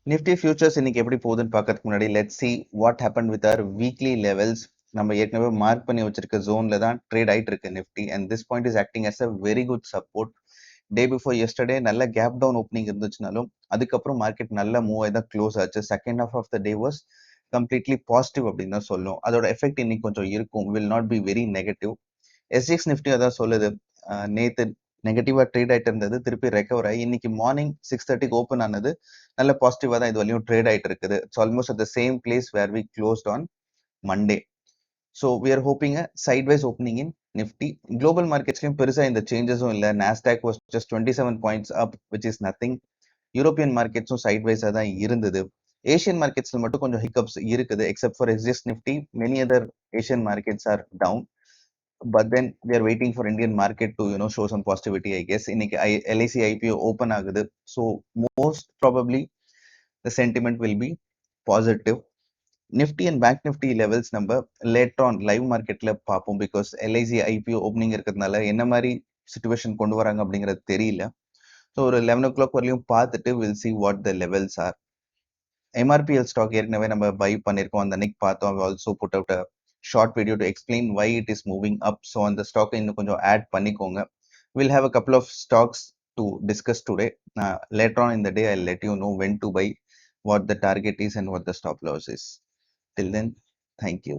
Nifty features இன்னைக்கு எப்படி போகுதுன்னு பார்க்கறதுக்கு முன்னாடி let's see what happen with our weekly levels. நம்ம ஏற்கனவே மார்க் பண்ணி வச்சிருக்க ஜோன்ல தான் ட்ரேட் ஆயிட்டு இருக்கு Nifty and this point is acting as a very good support. Day before yesterday நல்ல கேப் டவுன் ஓப்பனிங் இருந்துச்சுனாலும் அதுக்கப்புறம் மார்க்கெட் நல்ல மூவ் ஆகி தான் க்ளோஸ் ஆச்சு. Second half of the day was completely positive அப்படின்னு தான் சொல்லும். அதோட எஃபெக்ட் இன்னைக்கு கொஞ்சம் இருக்கும், will not be very negative. SGX Nifty அதான் சொல்லுது, நேத்து நெகட்டிவா ட்ரேட் ஆயிட்டு இருந்தது, திருப்பி ரெக்கவர் ஆகி இன்னைக்கு மார்னிங் 6:30 ஓப்பன் ஆனது நல்ல பாசிட்டிவா தான் இது வரையும் ட்ரேட் ஆயிட்டு இருக்குது. It's almost at the same place where we closed on Monday. So we are hoping a sideways opening in Nifty. Global மார்க்கெட்ஸ்லயும் பெருசா இந்த சேஞ்சஸும் இல்லை. Nasdaq was just 27 points up, which is nothing. European மார்க்கெட்ஸும் சைட்வைஸா தான் இருந்தது. ஏஷியன் மார்க்கெட்ஸ்ல மட்டும் கொஞ்சம் ஹிக்கப்ஸ் இருக்குது. எக்ஸப்ட் ஃபார் எஸ்ஜிஎஸ் Nifty, many other Asian markets are down. But then we are waiting for Indian market to show some positivity, I guess. இன்னைக்கு LIC IPO open ஆகுது. So most probably the sentiment will be positive. Nifty and Banknifty levels நம்ம later on live marketல பார்ப்போம், because LIC IPO opening இருக்கிறதுனால என்ன மாதிரி situation கொண்டு வராங்க அப்படிங்கிறது தெரியல. ஸோ ஒரு 11 o'clock வரையும் பார்த்துட்டு we'll see what the levels are. MRPL stock ஏற்கனவே நம்ம பை பண்ணிருக்கோம், அந்த அன்னைக்கு பார்த்தோம். We also put out a short video to explain why it is moving up. So அந்த ஸ்டாக் இன்னும் கொஞ்சம் ஆட் பண்ணிக்கோங்க. We'll have a couple of stocks to discuss today. Later on in the day, I'll let you know when to buy, what the target is and what the stop loss is. Till then, thank you.